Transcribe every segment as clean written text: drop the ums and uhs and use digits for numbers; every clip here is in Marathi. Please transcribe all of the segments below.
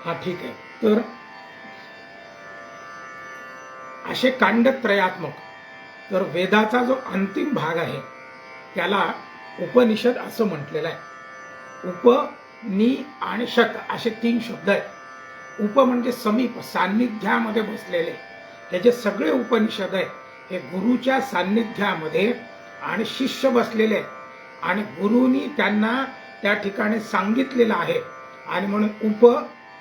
हा ठीक आहे. तर असे कांडत्रयात्मक, तर वेदाचा जो अंतिम भाग आहे त्याला उपनिषद असं म्हटलेलं आहे. उप, नि आणि शत असे 3 शब्द आहेत. उप म्हणजे समीप, सान्निध्यामध्ये बसलेले. हे जे सगळे उपनिषद आहेत हे गुरुच्या सान्निध्यामध्ये आणि शिष्य बसलेले आहेत आणि गुरुनी त्यांना त्या ठिकाणी सांगितलेलं आहे. आणि म्हणून उप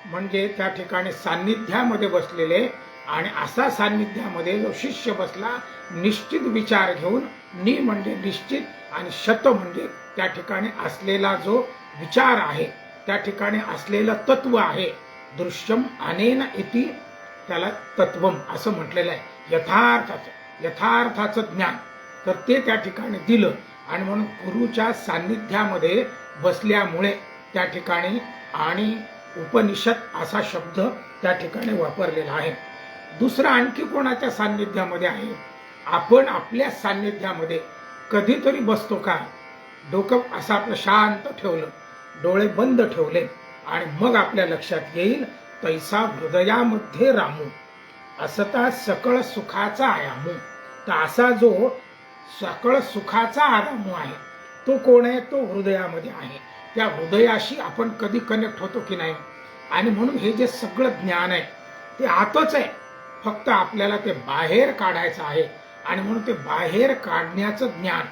म्हणजे त्या ठिकाणी सान्निध्यामध्ये बसलेले, आणि असा सान्निध्यामध्ये जो शिष्य बसला निश्चित विचार घेऊन, नि म्हणजे निश्चित आणि शत म्हणजे त्या ठिकाणी असलेला जो विचार आहे, त्या ठिकाणी असलेलं तत्व आहे. दृश्यम अनेन इति त्याला तत्वम असं म्हटलेलं आहे. यथार्थाचं ज्ञान तर ते त्या ठिकाणी दिलं. आणि म्हणून गुरुच्या सान्निध्यामध्ये बसल्यामुळे त्या ठिकाणी आणि उपनिषद असा शब्द त्या ठिकाणी वापरलेला आहे. दुसरं आणखी कोणाच्या सान्निध्यामध्ये आहे? आपण आपल्या सान्निध्यामध्ये कधीतरी बसतो का? डोकं असं आपलं शांत ठेवलं, डोळे बंद ठेवले आणि मग आपल्या लक्षात येईल तैसा हृदयामध्ये रामू असता सकळ सुखाचा आयामू. तर असा जो सकळ सुखाचा आरामू आहे तो कोण आहे? तो हृदयामध्ये आहे. त्या हृदयाशी आपण कधी कनेक्ट होतो की नाही? आणि म्हणून हे जे सगळं ज्ञान आहे ते आतच आहे, फक्त आपल्याला ते बाहेर काढायचं आहे. आणि म्हणून ते बाहेर काढण्याचं ज्ञान,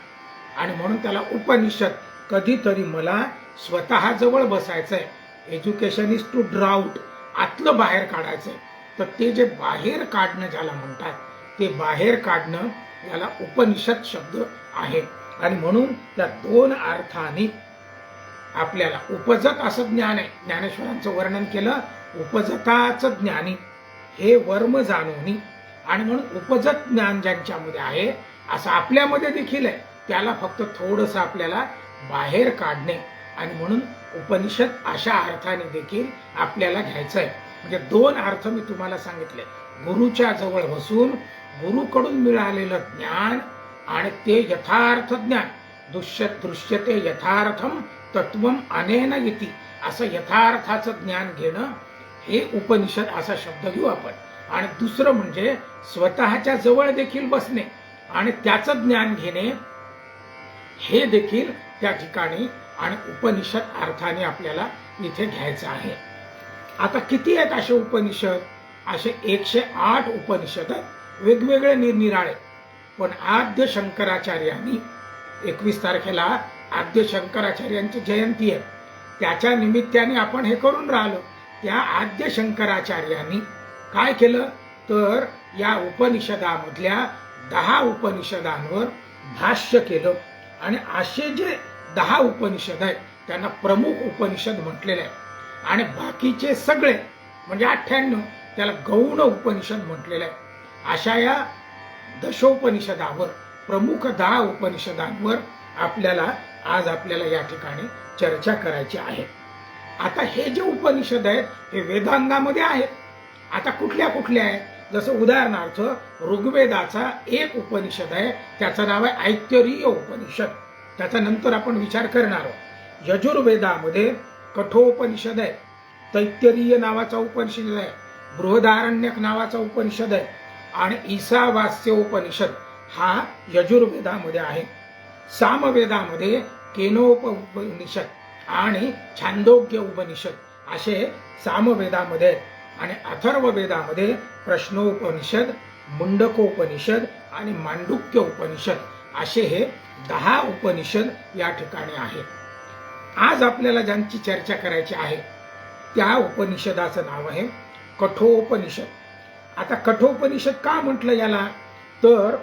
आणि म्हणून त्याला उपनिषद. कधीतरी मला स्वतःजवळ बसायचंय. एज्युकेशन इज टू ड्राउट, आतलं बाहेर काढायचंय. तर ते जे बाहेर काढणं ज्याला म्हणतात, ते बाहेर काढणं याला उपनिषद शब्द आहे. आणि म्हणून त्या 2 अर्थांनी आपल्याला उपजत असं ज्ञान आहे. ज्ञानेश्वरांचं वर्णन केलं, उपजताचं ज्ञानी हे वर्म जाणोनी. आणि म्हणून उपजत ज्ञान ज्यांच्यामध्ये आहे असं आपल्यामध्ये देखील आहे, त्याला फक्त थोडंसं आपल्याला बाहेर काढणे. आणि म्हणून उपनिषद अशा अर्थाने देखील आपल्याला घ्यायचं आहे. म्हणजे 2 अर्थ मी तुम्हाला सांगितले. गुरुच्या जवळ बसून गुरुकडून मिळालेलं ज्ञान आणि ते यथार्थ ज्ञान. दृश्यते यथार्थम तत्वम अनेन इति, असं यथार्थाचं ज्ञान घेणं हे उपनिषद असा शब्द घेऊ आपण. आणि दुसरं म्हणजे स्वतःच्या जवळ देखील बसणे आणि त्याचं ज्ञान घेणे, हे देखील त्या ठिकाणी आणि उपनिषद अर्थाने आपल्याला इथे घ्यायचं आहे. आता किती आहेत असे उपनिषद? असे 108 उपनिषद आहेत, वेगवेगळे निरनिराळे. पण आद्य शंकराचार्यांनी 21 तारखेला आद्य शंकराचार्यांची जयंती आहे, त्याच्या निमित्ताने आपण हे करून राहिलो. त्या आद्य शंकराचार्यांनी काय केलं तर या उपनिषदामधल्या 10 उपनिषदांवर भाष्य केलं. आणि असे जे 10 उपनिषद आहेत त्यांना प्रमुख उपनिषद म्हटलेले आहे. आणि बाकीचे सगळे म्हणजे 98 त्याला गौण उपनिषद म्हटलेले आहे. अशा या दशोपनिषदावर, प्रमुख 10 उपनिषदांवर आज आपल्याला या ठिकाणी चर्चा करायची आहे. आता हे जे उपनिषद आहेत हे वेदांगामध्ये आहेत. आता कुठल्या कुठल्या आहेत? जसं उदाहरणार्थ ऋग्वेदाचा एक उपनिषद आहे, त्याचं नाव आहे ऐतरेय उपनिषद. त्याचा नंतर आपण विचार करणार आहोत. यजुर्वेदामध्ये कठोपनिषद आहे, तैत्तरीय नावाचा उपनिषद आहे, बृहदारण्यक नावाचा उपनिषद आहे, आणि ईशावास्य उपनिषद हा यजुर्वेदामध्ये आहे. सामवेदामध्ये केनोपनिषद आणि छांदोग्य उपनिषद असे सामवेदामध्ये आहेत. आणि अथर्ववेदामध्ये प्रश्नोपनिषद, मुंडकोपनिषद आणि मांडुक्य उपनिषद असे हे 10 उपनिषद या ठिकाणी आहेत. आज आपल्याला ज्यांची चर्चा करायची आहे त्या उपनिषदाचं नाव आहे कठोपनिषद. आता कठोपनिषद का म्हटलं याला? तर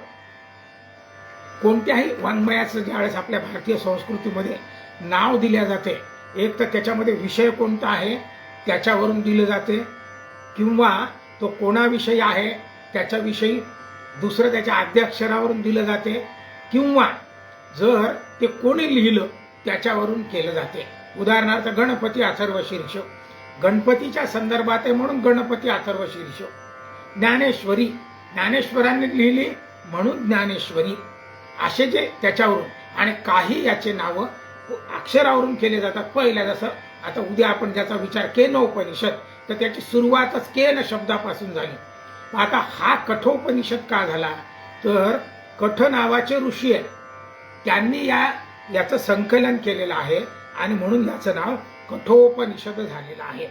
कोणत्याही वाङ्मयाचं ज्यावेळेस आपल्या भारतीय संस्कृतीमध्ये नाव दिल्या जाते, एक तर त्याच्यामध्ये विषय कोणता आहे त्याच्यावरून दिलं जाते, किंवा तो कोणाविषयी आहे त्याच्याविषयी, दुसरं त्याच्या आद्याक्षरावरून दिलं जाते, किंवा जर ते कोणी लिहिलं त्याच्यावरून केलं जाते. उदाहरणार्थ गणपती अथर्वशीर्ष, गणपतीच्या संदर्भात आहे म्हणून गणपती अथर्वशीर्ष. ज्ञानेश्वरी, ज्ञानेश्वरांनी लिहिली म्हणून ज्ञानेश्वरी, असे जे त्याच्यावरून. आणि काही याचे नावं अक्षरावरून केले जातात. पहिल्या जसं आता उद्या आपण ज्याचा विचार केनोपनिषद, तर त्याची सुरुवातच केन शब्दापासून झाली. आता हा कठोपनिषद का झाला, तर कठ नावाचे ऋषी आहेत, त्यांनी याचं संकलन केलेलं आहे आणि म्हणून याचं नाव कठोपनिषद झालेलं आहे.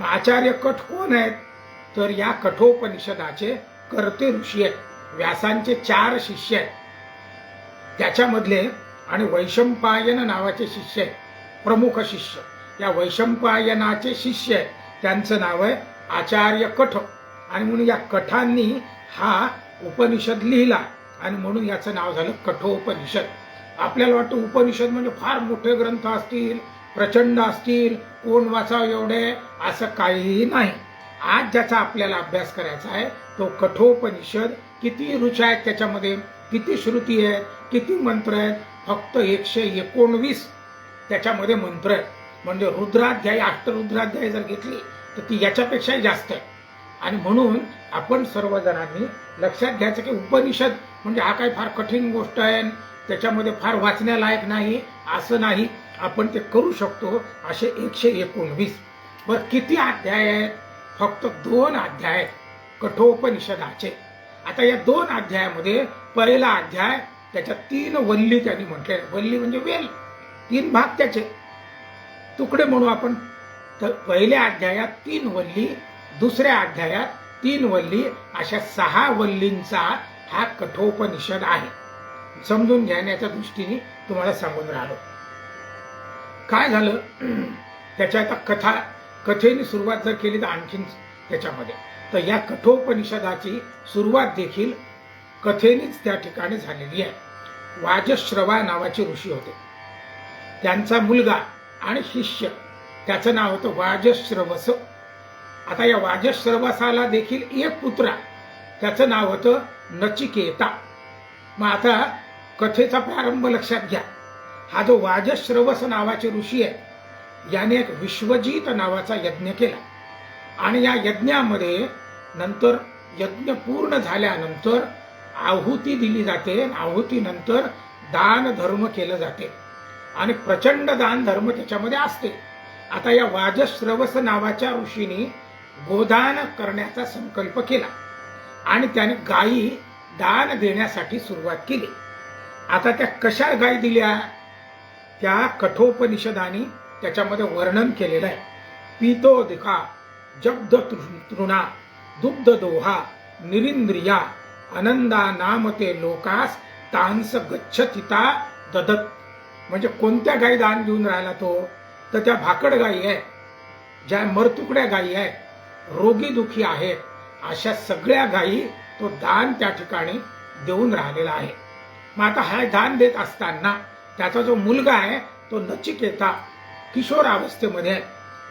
आचार्य कठ कोण आहेत, तर या कठोपनिषदाचे कर्ते ऋषी आहेत. व्यासांचे 4 शिष्य आहेत त्याच्यामधले, आणि वैशंपायन नावाचे शिष्य आहेत, प्रमुख शिष्य. या वैशंपायनाचे शिष्य आहेत, त्यांचं नाव आहे आचार्य कठ, आणि म्हणून या कठांनी हा उपनिषद लिहिला आणि म्हणून याचं नाव झालं कठोपनिषद. आपल्याला वाटतं उपनिषद म्हणजे फार मोठे ग्रंथ असतील, प्रचंड असतील, कोण वाचावं एवढे, असं काहीही नाही. आज ज्याचा आपल्याला अभ्यास करायचा आहे तो कठोपनिषद. किती ऋचा आहेत त्याच्यामध्ये, किती श्रुती आहेत, किती मंत्र आहेत, फक्त 119 त्याच्यामध्ये मंत्र आहेत. म्हणजे रुद्राध्याय, अष्टरुद्राध्याय जर घेतली तर ती याच्यापेक्षाही जास्त आहे. आणि म्हणून आपण सर्वजणांनी लक्षात घ्यायचं की उपनिषद म्हणजे हा काही फार कठीण गोष्ट आहे, त्याच्यामध्ये फार वाचण्यालायक नाही असं नाही, आपण ते करू शकतो. असे 119. बरं, किती अध्याय आहेत, फक्त 2 अध्याय आहेत कठोपनिषदाचे. आता या 2 अध्यायामध्ये पहिला अध्याय, त्याच्या 3 वल्ली त्यांनी म्हटले. वल्ली म्हणजे वेल, 3 भाग त्याचे, तुकडे म्हणू आपण. तर पहिल्या अध्यायात 3 वल्ली, दुसऱ्या अध्यायात 3 वल्ली, अशा 6 वल्लींचा हा कठोपनिषद आहे. समजून घेण्याच्या दृष्टीने तुम्हाला सांगून राहिलो. काय झालं त्याच्या आता कथेने सुरुवात जर केली तर आणखीन त्याच्यामध्ये, तर या कठोपनिषदाची सुरुवात देखील कथेनेच त्या ठिकाणी झालेली आहे. वाजश्रवा नावाचे ऋषी होते, त्यांचा मुलगा आणि शिष्य, त्याचं नाव होतं वाजश्रवस. आता या वाजश्रवसाला देखील एक पुत्र, त्याचं नाव होतं नचिकेता. मग आता कथेचा प्रारंभ लक्षात घ्या. हा जो वाजश्रवस नावाचे ऋषी आहे, याने एक विश्वजित नावाचा यज्ञ केला, आणि या यज्ञामध्ये नंतर यज्ञ पूर्ण झाल्यानंतर आहुती दिली जाते. आहुतीनंतर दान धर्म केलं जाते आणि प्रचंड दान धर्म त्याच्यामध्ये असते. आता या वाजश्रवस नावाच्या ऋषींनी गोदान करण्याचा संकल्प केला आणि त्याने गायी दान देण्यासाठी सुरुवात केली. आता त्या कशा गायी दिल्या, त्या कठोपनिषदाने त्याच्यामध्ये वर्णन केलेलं आहे. पीतोदिका, जब्द तृणा, दुग्ध दोहा, निरिंद्रिया, आनंदा नामते लोकास तांस गच्छतिता ददत. म्हणजे कोणत्या गायी दान देऊन राहिला तो, तर त्या भाकड गायी आहे, ज्या मरतुकड्या गायी आहेत, रोगी दुखी आहेत, अशा सगळ्या गायी तो दान त्या ठिकाणी देऊन राहिलेला आहे. मग आता हा दान देत असताना त्याचा जो मुलगा आहे तो नचिकेता किशोरावस्थेमध्ये आहे,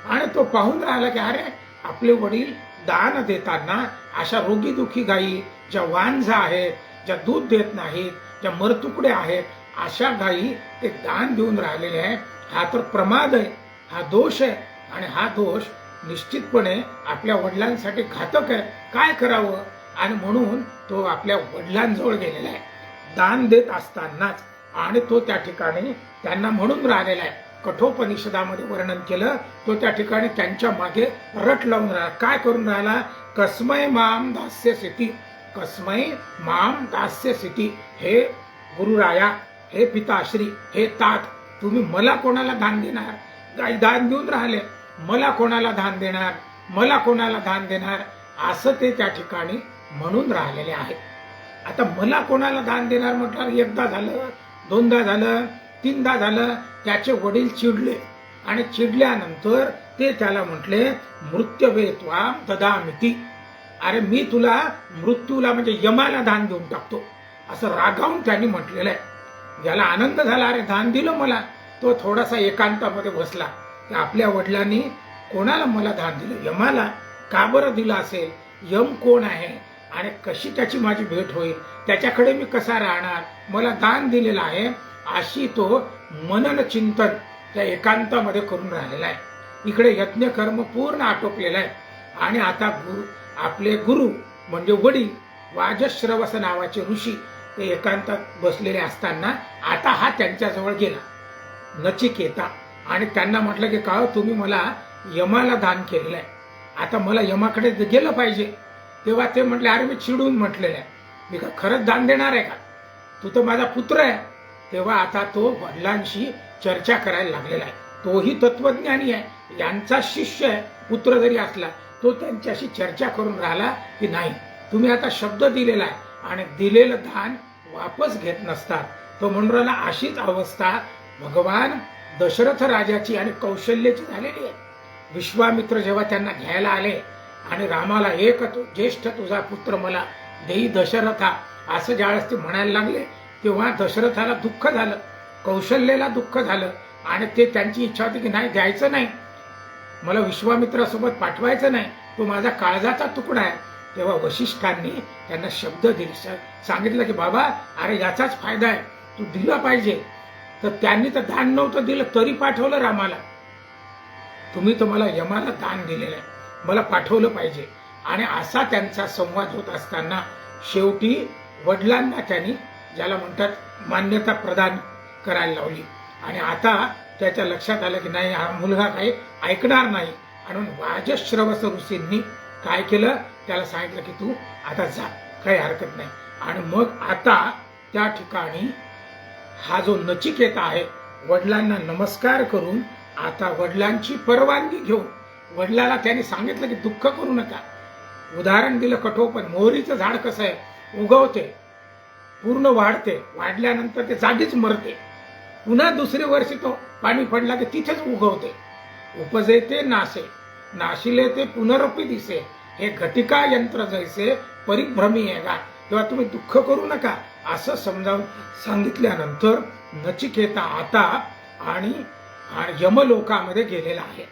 आणि तो पाहून राहिला की अरे आपले वडील दान देताना अशा रोगी दुखी गायी, ज्या वांझा आहेत, ज्या दूध देत नाहीत, ज्या मरतुकडे आहेत, अशा गायी ते दान देऊन राहिलेले आहे. हा तर प्रमाद आहे, हा दोष आहे, आणि हा दोष निश्चितपणे आपल्या वडिलांसाठी घातक आहे. काय करावं, आणि म्हणून तो आपल्या वडिलांजवळ गेलेला आहे दान देत असतानाच, आणि तो त्या ठिकाणी त्यांना म्हणून राहिलेला आहे. कठोपनिषदामध्ये वर्णन केलं, तो त्या ठिकाणी त्यांच्या मागे रट लावून राहिला. काय करून राहिला, कस्मै माम दास्य सिटी, कस्मै माम दास्य सिटी. हे गुरुराया, हे पिताश्री, हे तात, तुम्ही मला कोणाला दान देणार, गाई दान देऊन राहिले, मला कोणाला दान देणार, मला कोणाला दान देणार, असं ते त्या ठिकाणी म्हणून राहिलेले आहे. आता मला कोणाला दान देणार म्हटलं, एकदा झालं, दोनदा झालं, तीनदा झालं, त्याचे वडील चिडले, आणि चिडल्यानंतर ते त्याला म्हटले मृत्यवे त्वाम ददामिती. अरे मी तुला मृत्यूला म्हणजे यमाला दान देऊन टाकतो, असं रागावून त्यांनी म्हटलेलं आहे. ज्याला आनंद झाला, अरे दान दिलं मला, तो थोडासा एकांतामध्ये बसला की आपल्या वडिलांनी कोणाला मला दान दिलं, यमाला. का बरं दिलं असेल, यम कोण आहे आणि कशी त्याची माझी भेट होईल, त्याच्याकडे मी कसा राहणार, मला दान दिलेलं आहे, अशी तो मनन चिंतन त्या एकांतामध्ये करून राहिलेला आहे. इकडे यज्ञ कर्म पूर्ण आटोपलेलं आहे, आणि आता आपले गुरु म्हणजे वडील वाजश्रवस नावाचे ऋषी ते एकांतात बसलेले असताना आता हा त्यांच्याजवळ गेला नचिकेता, आणि त्यांना म्हटलं की का तुम्ही मला यमाला दान केलेलं आहे, आता मला यमाकडे गेलं पाहिजे. तेव्हा ते म्हटले, अरे मी चिडून म्हटलेलं आहे, मी का खरंच दान देणार आहे का, तू तर माझा पुत्र आहे. तेव्हा आता तो वडिलांशी चर्चा करायला लागलेला आहे. तोही तत्वज्ञानी आहे, यांचा शिष्य आहे, पुत्र जरी असला तो त्यांच्याशी चर्चा करून राहिला की नाही, तुम्ही आता शब्द दिलेला आहे आणि दिलेलं दान वापस घेत नसतात. तो म्हणून राहिला अशीच अवस्था भगवान दशरथ राजाची आणि कौशल्याची झालेली आहे. विश्वामित्र जेव्हा त्यांना घ्यायला आले आणि रामाला एक ज्येष्ठ तुझा पुत्र मला देई दशरथा असं ज्यावेळेस ते म्हणायला लागले, तेव्हा दशरथाला दुःख झालं, कौशल्याला दुःख झालं आणि ते त्यांची इच्छा होती की नाही, द्यायचं नाही, मला विश्वामित्रासोबत पाठवायचं नाही, तो माझा काळजाचा तुकडा आहे. तेव्हा वशिष्ठांनी त्यांना शब्द दिले, सांगितलं की बाबा अरे याचाच फायदा आहे, तू दिला पाहिजे. तर त्यांनी तर दान नव्हतं दिलं तरी पाठवलं रामाला. तुम्ही तर मला यमाला दान दिलेलं आहे, मला पाठवलं पाहिजे. आणि असा त्यांचा संवाद होत असताना शेवटी वडिलांना त्यांनी ज्याला म्हणतात मान्यता प्रदान करायला लावली. आणि आता त्याच्या लक्षात आलं की नाही, हा मुलगा काही ऐकणार नाही. आणि वाजश्रवस ऋषींनी काय केलं, त्याला सांगितलं की तू आता जा, काही हरकत नाही. आणि मग आता त्या ठिकाणी हा जो नचिकेता आहे वडिलांना नमस्कार करून आता वडिलांची परवानगी घेऊन, वडिलाला त्यांनी सांगितलं की दुःख करू नका. उदाहरण दिलं कठोपन, मोहरीचं झाड कसं आहे, उगवते, पूर्ण वाढते, वाढल्यानंतर ते जागीच मरते, पुन्हा दुसरे वर्षी तो पाणी पडला की तिथेच उगवते. उपजे ते नाशे, नाशिले ते पुनरपी दिसे, हे घटिका यंत्र जैसे परिभ्रमी आहे का. तेव्हा तुम्ही दुःख करू नका असं समजावून सांगितल्यानंतर नचिकेता आता आणि यमलोकामध्ये गेलेला आहे.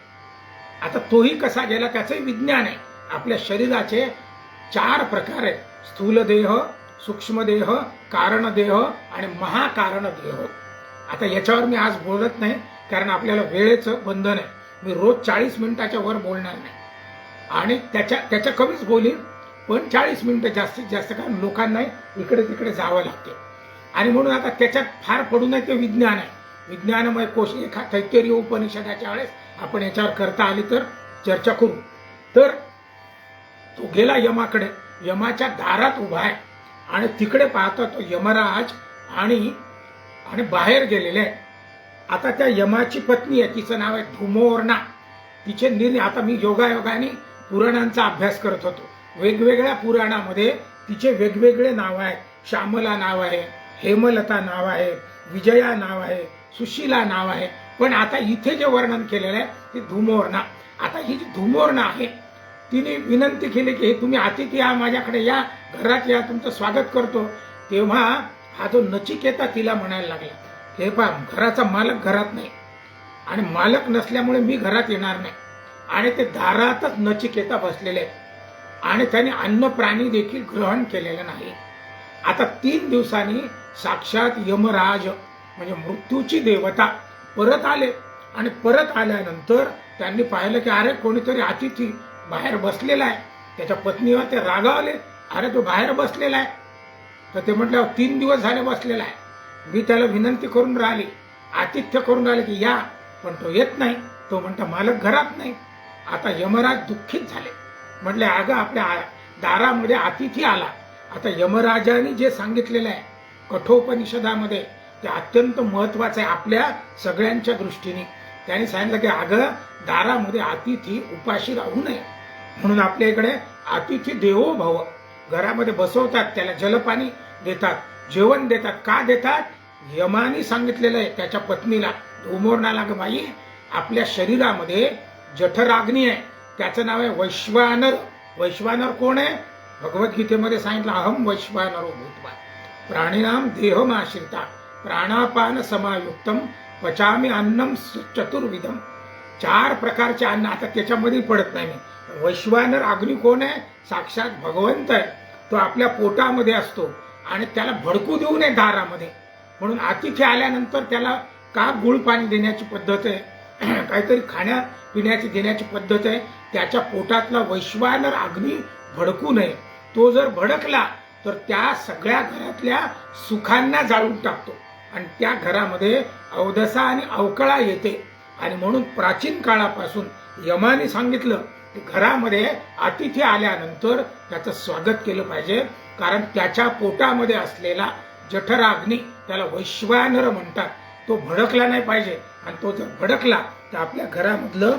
आता तोही कसा गेला त्याचंही विज्ञान आहे. आपल्या शरीराचे 4 प्रकार आहेत, स्थूल देह, सूक्ष्म देह, कारण देह आणि महाकारण देह. आता याच्यावर मी आज बोलत नाही कारण आपल्याला वेळेचं बंधन आहे. मी रोज 40 मिनिटाच्या वर बोलणार नाही आणि त्याच्या कमीच बोलीन, पण 40 मिनिटं जास्तीत जास्त, कारण लोकांना इकडे तिकडे जावं लागते. आणि म्हणून आता त्याच्यात फार पडू नये, ते विज्ञान आहे, विज्ञानमय कोश. एका तैत्तिरीय उपनिषदाच्या वेळेस आपण याच्यावर करता आली तर चर्चा करू. तर तो गेला यमाकडे, यमाच्या दारात उभा आहे आणि तिकडे पाहतो तो यमराज आणि बाहेर गेलेले आहे. आता त्या यमाची पत्नी आहे, तिचं नाव आहे धूमोर्णा. तिचे आता मी योगायोगाने पुराणांचा अभ्यास करत होतो. वेगवेगळ्या पुराणामध्ये तिचे वेगवेगळे नाव आहेत. श्यामला नाव आहे, हेमलता नाव आहे, विजया नाव आहे, सुशीला नाव आहे. पण आता इथे जे वर्णन केलेलं आहे ते धूमोर्णा. आता ही जी धूमोर्णा आहे तिने विनंती केली की तुम्ही अतिथी या, माझ्याकडे या, घरात या, तुमचं स्वागत करतो. तेव्हा हा जो नचिकेता तिला म्हणायला लागला, हे पहा घराचा मालक घरात नाही आणि मालक नसल्यामुळे मी घरात येणार नाही. आणि ते दारातच नचिकेता बसलेले आहेत आणि त्याने अन्न प्राणी देखील ग्रहण केलेलं नाही. आता 3 दिवसांनी साक्षात यमराज म्हणजे मृत्यूची देवता परत आले आणि परत आल्यानंतर त्यांनी पाहिलं की अरे कोणीतरी अतिथी बाहेर बसलेला आहे. त्याच्या पत्नीवर ते रागावले, अरे तो बाहेर बसलेला आहे. तर ते म्हटलं 3 दिवस झाले बसलेला आहे, मी त्याला विनंती करून राहिली, आतिथ्य करून राहिले की या, पण तो येत नाही. तो म्हणता मालक घरात नाही. आता यमराज दुःखित झाले, म्हटले अगं आपल्या दारामध्ये अतिथी आला. आता यमराजाने जे सांगितलेलं आहे कठोपनिषदामध्ये ते अत्यंत महत्वाचं आहे आपल्या सगळ्यांच्या दृष्टीने. त्यांनी सांगितलं की अगं दारामध्ये अतिथी उपाशी राहू नये, म्हणून आपल्या इकडे अतिथी देवो भव, घरामध्ये बसवतात, त्याला जलपाणी देतात, जेवण देतात. का देतात? यमानी सांगितलेलं आहे त्याच्या पत्नीला धूमोर्णाला, ग बाई आपल्या शरीरामध्ये जठराग्नी आहे, त्याचं नाव आहे वैश्वानर. वैश्वानर कोण आहे? भगवद्गीतेमध्ये सांगितलं अहम वैश्वानरो भूत्वा प्राणिनाम देहमाश्रिता प्राणापान समायुक्तम पचामी अन्नम चतुर्विधम. 4 प्रकारचे अन्न. आता त्याच्यामध्ये पडत नाही मी. वैश्वानर अग्नी कोण आहे? साक्षात भगवंत आहे. तो आपल्या पोटामध्ये असतो आणि त्याला भडकू देऊ नये दारामध्ये, म्हणून अतिथी आल्यानंतर त्याला का गुळ पाणी देण्याची पद्धत आहे, काहीतरी खाण्यापिण्याची देण्याची पद्धत आहे. त्याच्या पोटातला वैश्वानर अग्नी भडकू नये. तो जर भडकला तर त्या सगळ्या घरातल्या सुखांना जाळून टाकतो आणि त्या घरामध्ये अवदसा आणि अवकळा येते. आणि म्हणून प्राचीन काळापासून यमाने सांगितलं की घरामध्ये अतिथी आल्यानंतर त्याचं स्वागत केलं पाहिजे, कारण त्याच्या पोटामध्ये असलेला जठराग्नी, त्याला वैश्वानर म्हणतात, तो भडकला नाही पाहिजे. आणि तो जर भडकला तर आपल्या घरामधलं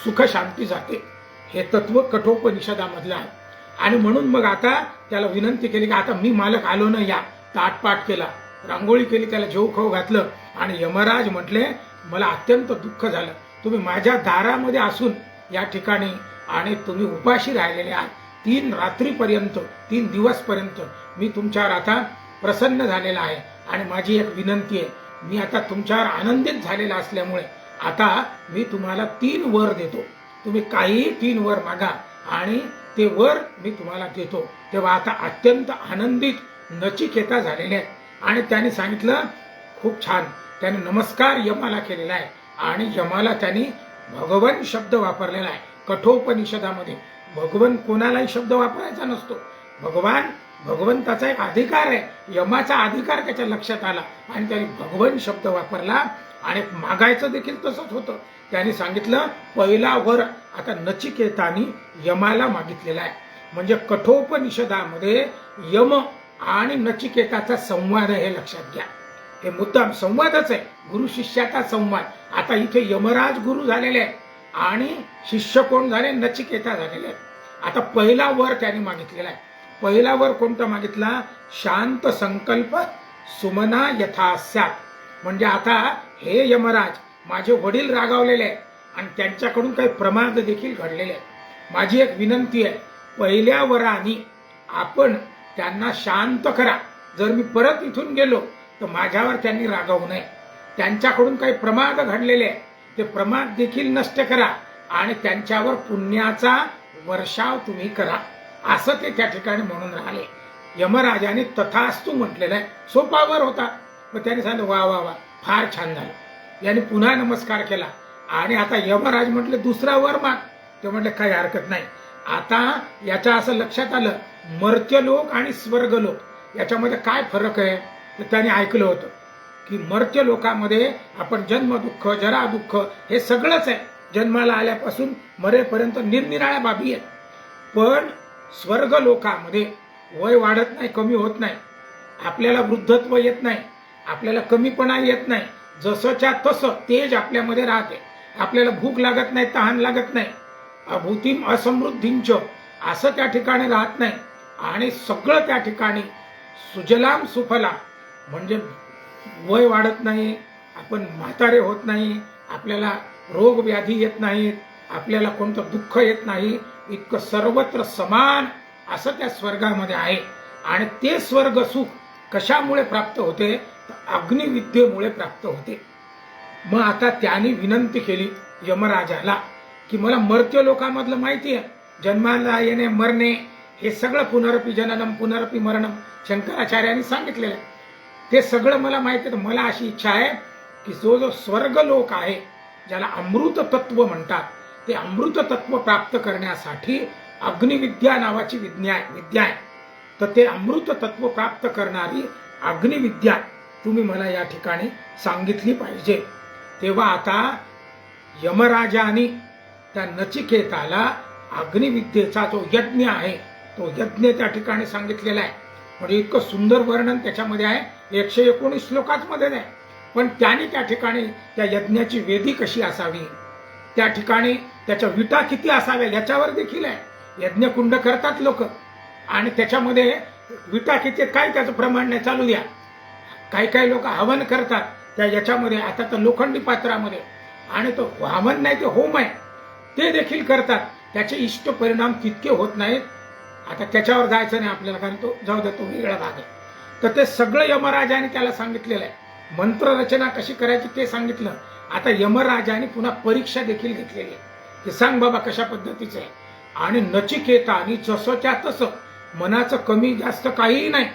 सुख शांती जाते. हे तत्व कठोपनिषदामधलं आहे. आणि म्हणून मग आता त्याला विनंती केली की आता मी मालक आलो ना, या. ताटपाट केला, रांगोळी केली, त्याला जेव खाऊ घातलं. आणि यमराज म्हटले मला अत्यंत दुःख झालं, तुम्ही माझ्या दारामध्ये असून या ठिकाणी आणि तुम्ही उपाशी राहिलेले आहात 3 रात्रीपर्यंत, 3 दिवसपर्यंत. मी तुमच्यावर आता प्रसन्न झालेला आहे आणि माझी एक विनंती आहे, मी आता तुमच्यावर आनंदित झालेला असल्यामुळे आता मी तुम्हाला 3 वर देतो. तुम्ही काही 3 वर मागा आणि ते वर मी तुम्हाला देतो. तेव्हा आता अत्यंत आनंदित नचिकेता झालेले आहे. आणि त्याने सांगितलं खूप छान, त्याने नमस्कार यमाला केलेला आहे आणि यमाला त्यांनी भगवन शब्द वापरलेला आहे. कठोपनिषदामध्ये भगवन कोणालाही शब्द वापरायचा नसतो. भगवंताचा एक अधिकार आहे, यमाचा अधिकार त्याच्या लक्षात आला आणि त्याने भगवन शब्द वापरला. आणि मागायचं देखील तसंच होतं. त्यांनी सांगितलं पहिला वर आता नचिकेतानी यमाला मागितलेला आहे. म्हणजे कठोपनिषदामध्ये यम आणि नचिकेताचा संवाद आहे, हे लक्षात घ्या. हे मुद्दाम संवादच आहे, गुरु शिष्याचा संवाद. आता इथे यमराज गुरु झालेले आहे आणि शिष्य कोण झाले, नचिकेता झालेले आहे. आता पहिला वर त्यांनी मागितलेला आहे. पहिला वर कोणता मागितला, शांत संकल्प सुमना यथा स्यात्. म्हणजे आता हे यमराज, माझे वडील रागावलेले आहे आणि त्यांच्याकडून काही प्रमाद देखील घडलेले आहे. माझी एक विनंती आहे, पहिल्या वराने आपण त्यांना शांत करा. जर मी परत इथून गेलो तर माझ्यावर त्यांनी रागावू नये. त्यांच्याकडून काही प्रमाद घडलेले आहे, ते प्रमाद देखील नष्ट करा आणि त्यांच्यावर पुण्याचा वर्षाव तुम्ही करा, असं ते त्या ठिकाणी म्हणून राहिले. यमराजाने तथास्तु म्हटलेलं आहे. सोपा वर होता. मग त्याने सांगितलं वा वा वा, फार छान झालं. याने पुन्हा नमस्कार केला आणि आता यमराज म्हटले दुसरा वर माग. ते म्हटले काही हरकत नाही. आता याच्या असं लक्षात आलं, मर्त्यलोक आणि स्वर्गलोक याच्यामध्ये काय फरक आहे. तर त्याने ऐकलं होतं की मर्त्य लोकामध्ये आपण जन्म दुःख, जरा दुःख हे सगळंच आहे, जन्माला आल्यापासून मरेपर्यंत निरनिराळ्या बाबी आहेत. पण स्वर्ग लोकामध्ये वय वाढत नाही, कमी होत नाही, आपल्याला वृद्धत्व येत नाही, आपल्याला कमीपणा येत नाही, जसंच्या तसं तेज आपल्यामध्ये राहते. आपल्याला भूक लागत नाही, तहान लागत नाही, अभूतीम असमृद्धींच असं त्या ठिकाणी राहत नाही. आणि सगळं त्या ठिकाणी सुजलाम सुफला, म्हणजे वय वाढत नाही, आपण म्हातारे होत नाही, आपल्याला रोग व्याधी येत नाहीत, आपल्याला कोणतं दुःख येत नाही, इतकं सर्वत्र समान असं त्या स्वर्गामध्ये आहे. आणि ते स्वर्ग सुख कशामुळे प्राप्त होते, तर अग्निविद्येमुळे प्राप्त होते. मग आता त्याने विनंती केली यमराजाला की मला मर्त्य लोकांमधलं माहिती आहे, जन्माला येणे, मरणे हे सगळं पुनरपि जननम पुनरपि मरणम शंकराचार्यांनी सांगितलेलं आहे. ते सगळं मला माहिती आहे. मला अशी इच्छा आहे की जो स्वर्ग लोक आहे, ज्याला अमृत तत्व म्हणतात, ते अमृत तत्व प्राप्त करण्यासाठी अग्निविद्या नावाची विद्या आहे. तर ते अमृत तत्व प्राप्त करणारी अग्निविद्या तुम्ही मला या ठिकाणी सांगितली पाहिजे. तेव्हा आता यमराजाने त्या नचिकेताला अग्निविद्येचा जो यज्ञ आहे तो यज्ञ त्या ठिकाणी सांगितलेला आहे. म्हणजे इतकं सुंदर वर्णन त्याच्यामध्ये आहे, 119 श्लोकांमध्ये आहे. पण त्याने त्या ठिकाणी त्या यज्ञाची वेदी कशी असावी, त्या ठिकाणी त्याच्या विटा किती असाव्या याच्यावर देखील आहे. यज्ञकुंड करतात लोक आणि त्याच्यामध्ये विटा किती काय त्याचं प्रमाण नाही, चालू द्या. काही लोक हवन करतात त्या याच्यामध्ये, आता तर लोखंडी पात्रामध्ये, आणि तो हवन नाही ते होम आहे, ते देखील करतात. त्याचे इष्ट परिणाम तितके होत नाहीत. आता त्याच्यावर जायचं नाही आपल्याला, कारण तो जाऊ दे, तो वेगळा भाग आहे. तर ते सगळं यमराजाने त्याला सांगितलेलं आहे. मंत्र रचना कशी करायची ते सांगितलं. आता यमराजाने पुन्हा परीक्षा देखील घेतलेली आहे की सांग बाबा कशा पद्धतीचं आहे. आणि नचिकेतानी जसंच्या तसं, मनाचं कमी जास्त काहीही नाही,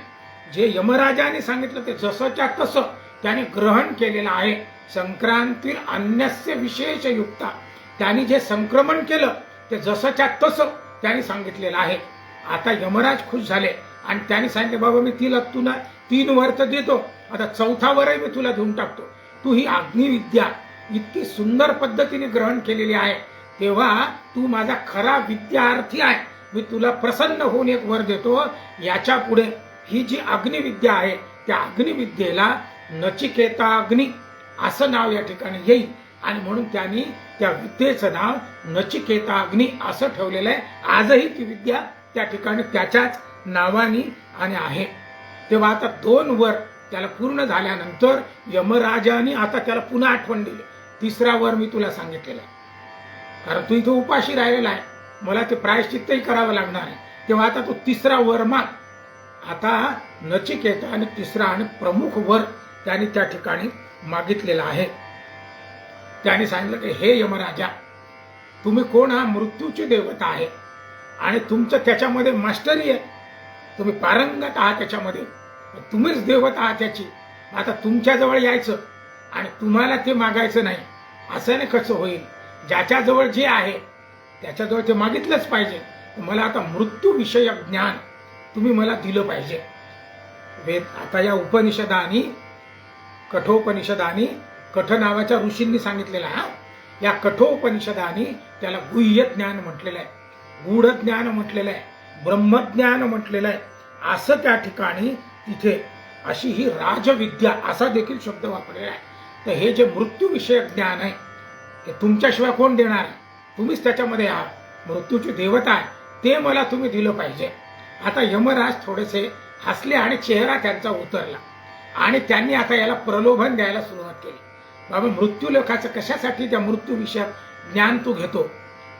जे यमराजाने सांगितलं ते जसंच्या तसं त्याने ग्रहण केलेलं आहे. संक्रांतीर अन्यस्य विशेष युक्ता, त्यांनी जे संक्रमण केलं ते जसंच्या तसं त्यांनी सांगितलेलं आहे. आता यमराज खुश झाले आणि त्यांनी सांगितले बाबा मी तुला 3 वर तर देतो, आता 4था वरही मी तुला देऊन टाकतो. तू ही अग्निविद्या इतकी सुंदर पद्धतीने ग्रहण केलेली आहे, तेव्हा तू माझा खरा विद्यार्थी आहे, मी तुला प्रसन्न होऊन एक वर देतो. याच्या पुढे ही जी अग्निविद्या आहे त्या अग्निविद्येला नचिकेताग्नी असं नाव या ठिकाणी येईल आणि म्हणून त्यांनी त्या विद्येचं नाव नचिकेताग्नी असं ठेवलेलं आहे. आजही ती विद्या त्या ठिकाणी त्याच्याच नावाने आणि आहे. तेव्हा आता 2 वर त्याला पूर्ण झाल्यानंतर यमराजाने आता त्याला पुन्हा आठवण दिली. 3रा वर मी तुला सांगितलेला आहे, कारण तू इथं उपाशी राहिलेला आहे, मला ते प्रायश्चित्तही करावं लागणार आहे. तेव्हा आता तो 3रा वर माग. आता नचिकेता आणि 3रा आणि प्रमुख वर त्यांनी त्या ठिकाणी मागितलेला आहे. त्याने सांगितलं की हे यमराजा, तुम्ही कोण? हा मृत्यूची देवता आहे आणि तुमचं त्याच्यामध्ये मास्टरी आहे, तुम्ही पारंगत आहात त्याच्यामध्ये, तुम्हीच देवता आहात त्याची. आता तुमच्याजवळ यायचं आणि तुम्हाला ते मागायचं नाही, असं नाही कसं होईल? ज्याच्याजवळ जे आहे त्याच्याजवळ ते मागितलंच पाहिजे. मला आता मृत्यूविषयक ज्ञान तुम्ही मला दिलं पाहिजे. वेद आता या उपनिषदानी, कठोपनिषदानी, कठ नावाच्या ऋषींनी सांगितलेलं आहे. या कठोपनिषदानी त्याला गुह्य ज्ञान म्हटलेलं आहे, गूढ ज्ञान म्हटलेलं आहे, ब्रह्मज्ञान म्हटलेलं आहे. असं त्या ठिकाणी तिथे अशी ही राजविद्या असा देखील शब्द वापरलेला आहे. तर हे जे मृत्यूविषयक ज्ञान आहे ते तुमच्याशिवाय कोण देणार आहे? तुम्हीच त्याच्यामध्ये आहात, मृत्यूची देवता आहे, ते मला तुम्ही दिलं पाहिजे. आता यमराज थोडेसे हसले आणि चेहरा त्यांचा उतरला आणि त्यांनी आता याला प्रलोभन द्यायला सुरुवात केली. बाबा, मृत्यू लोकाचं कशासाठी त्या मृत्यूविषयक ज्ञान तू घेतो?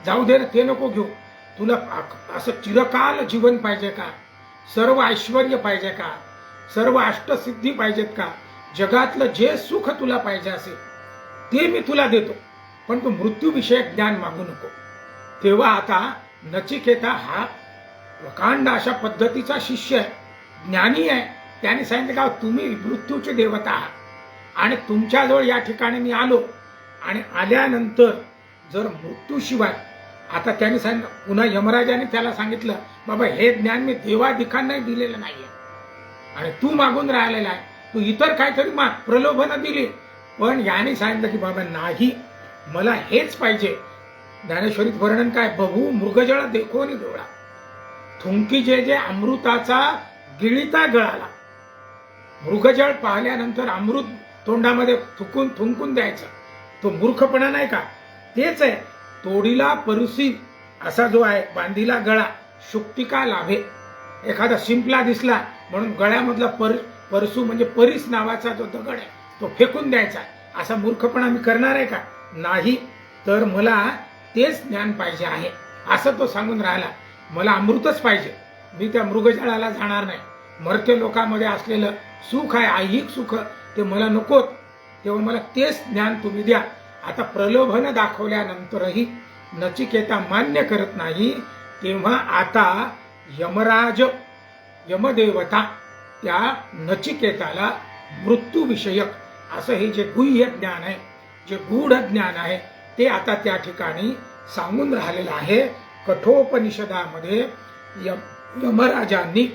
जाऊ दे ना, ते नको घेऊ. तुला असं चिरकाल जीवन पाहिजे का? सर्व ऐश्वर्य पाहिजे का? सर्व अष्टसिद्धी पाहिजेत का? जगातलं जे सुख तुला पाहिजे असेल ते मी तुला देतो, पण तू मृत्यूविषयक ज्ञान मागू नको. तेव्हा आता नचिकेता हा प्रकांड अशा पद्धतीचा शिष्य आहे, ज्ञानी आहे. त्याने सांगितलं का तुम्ही मृत्यूचे देवता आहात आणि तुमच्याजवळ या ठिकाणी मी आलो आणि आल्यानंतर जर मृत्यूशिवाय, आता त्यांनी सांगितलं, पुन्हा यमराजाने त्याला सांगितलं, बाबा हे ज्ञान मी देवादिकांनाही दिलेलं नाहीये आणि तू मागून राहिलेला आहे, तू इतर काहीतरी माग. प्रलोभन दिली, पण याने सांगितलं की बाबा नाही, मला हेच पाहिजे. ज्ञानेश्वरीत वर्णन काय? बभू मृगजळ देखोनी डोळा, थुंकी जे जे अमृताचा गिळीता गळाला. मृगजळ पाहिल्यानंतर अमृत तोंडामध्ये थुंकून द्यायचं, तो मूर्खपणा नाही का? तेच आहे. तोडीला परुसी असा जो आहे, बांधीला गळा शुक्तिका लाभे. एखादा शिंपला दिसला म्हणून गळ्यामधला परसू म्हणजे परीस नावाचा जो दगड आहे तो फेकून द्यायचा, असा मूर्खपणा मी करणार आहे का? नाही. तर मला तेच ज्ञान पाहिजे आहे असं तो सांगून राहिला. मला अमृतच पाहिजे, मी त्या मृगजळाला जाणार नाही. मर्त्य लोकांमध्ये असलेलं सुख आहे, ऐहिक सुख, ते मला नकोत. तेव्हा मला तेच ज्ञान तुम्ही द्या. आता प्रलोभन दाखवल्यानंतरही नचिकेता मान्य करत नाही. तेव्हा आता यमराज, यमदेवता त्या नचिकेताला मृत्यूविषयक असं हे जे गुह्य ज्ञान आहे, जे गूढ ज्ञान आहे, ते आता त्या ठिकाणी सांगून राहिलेलं आहे. कठोपनिषदामध्ये यमराजांनी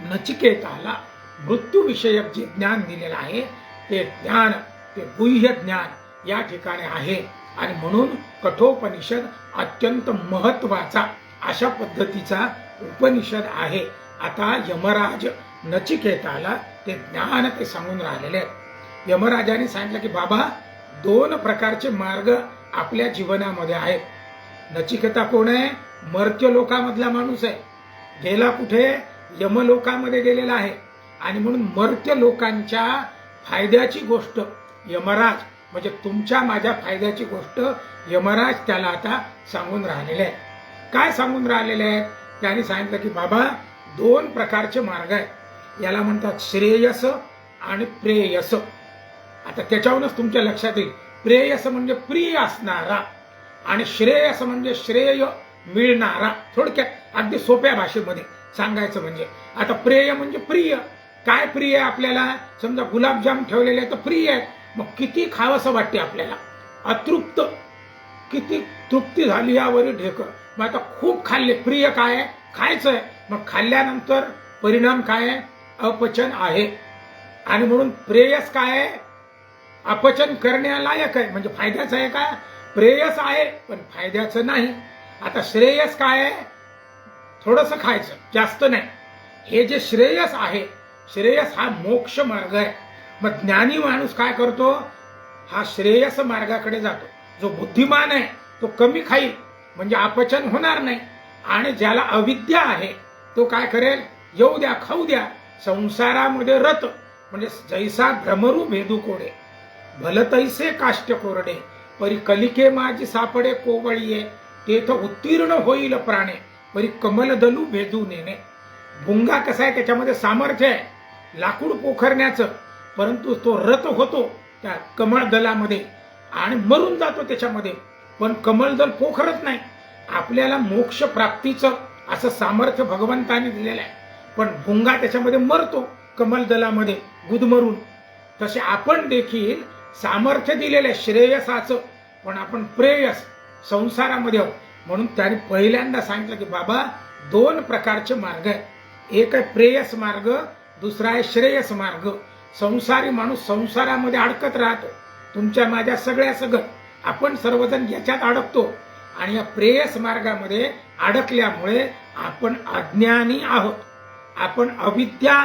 नचिकेताला मृत्यूविषयक जे ज्ञान दिलेलं आहे ते ज्ञान, ते गुह्य ज्ञान या ठिकाणी आहे. आणि म्हणून कठोपनिषद अत्यंत महत्वाचा अशा पद्धतीचा उपनिषद आहे. आता यमराज नचिकेताला ते ज्ञान ते सांगून राहिलेले आहेत. यमराजाने सांगितलं की बाबा, 2 प्रकारचे मार्ग आपल्या जीवनामध्ये आहेत. नचिकेता कोण आहे? मर्त्य लोकामधला माणूस आहे, गेला कुठे? यमलोकामध्ये गेलेला आहे. आणि म्हणून मर्त्य लोकांच्या फायद्याची गोष्ट यमराज, म्हणजे तुमच्या माझ्या फायद्याची गोष्ट यमराज त्याला आता सांगून राहिलेले आहे. काय सांगून राहिलेले आहेत? त्याने सांगितलं की बाबा, 2 प्रकारचे मार्ग आहेत. याला म्हणतात श्रेयस आणि प्रेयस. आता त्याच्यावरूनच तुमच्या लक्षात येईल, प्रेयस म्हणजे प्रिय असणारा आणि श्रेयस म्हणजे श्रेय मिळणारा. थोडक्यात अगदी सोप्या भाषेमध्ये सांगायचं म्हणजे, आता प्रेय म्हणजे प्रिय. काय प्रिय आहे आपल्याला? समजा गुलाबजाम ठेवलेले तर प्रिय आहे, मग किती खावंसं वाटते आपल्याला, अतृप्त, किती तृप्ती झाली यावर ढेकर. मग आता खूप खाल्ले, प्रिय काय आहे? खायचं आहे. मग खाल्ल्यानंतर परिणाम काय आहे? अपचन आहे. आणि म्हणून प्रेयस काय आहे? अपचन करण्यालायक आहे, म्हणजे फायद्याचं आहे का? प्रेयस आहे पण फायद्याचं नाही. आता श्रेयस काय आहे? थोडंसं खायचं, जास्त नाही. हे जे श्रेयस आहे, श्रेयस हा मोक्ष मार्ग आहे. मग ज्ञानी माणूस काय करतो? हा श्रेयस मार्गाकडे जातो. जो बुद्धिमान आहे तो कमी खाईल, म्हणजे अपचन होणार नाही. आणि ज्याला अविद्या आहे तो काय करेल? येऊ द्या, खाऊ द्या. संसारामध्ये रत, म्हणजे जैसा भ्रमरू भेदू कोडे, भलतैसे काष्ट कोरडे, परी कलिके माझी सापडे कोवळीये, तेथ उत्तीर्ण होईल प्राणे, परी कमल दलू भेदू नेणे. भुंगा कसा आहे? त्याच्यामध्ये सामर्थ्य आहे लाकूड पोखरण्याचं, परंतु तो रत होतो त्या कमळ दलामध्ये आणि मरून जातो त्याच्यामध्ये, पण कमळ दल पोखरत नाही. आपल्याला मोक्ष प्राप्तीचं असं सामर्थ्य भगवंताने दिलेलं आहे, पण भुंगा त्याच्यामध्ये मरतो कमल दलामध्ये गुदमरून. तसे आपण देखील सामर्थ्य दिलेलं श्रेयसाचं, पण आपण प्रेयस संसारामध्ये आहोत. म्हणून त्याने पहिल्यांदा सांगितलं की बाबा, दोन प्रकारचे मार्ग आहेत. एक आहे प्रेयस मार्ग, दुसरा आहे श्रेयस मार्ग. संसारी माणूस संसारामध्ये अडकत राहतो, तुमच्या माझ्या सगळ्या सगळं आपण सर्वजण याच्यात अडकतो. आणि या प्रेयस मार्गामध्ये अडकल्यामुळे आपण अज्ञानी आहोत, आपण अविद्या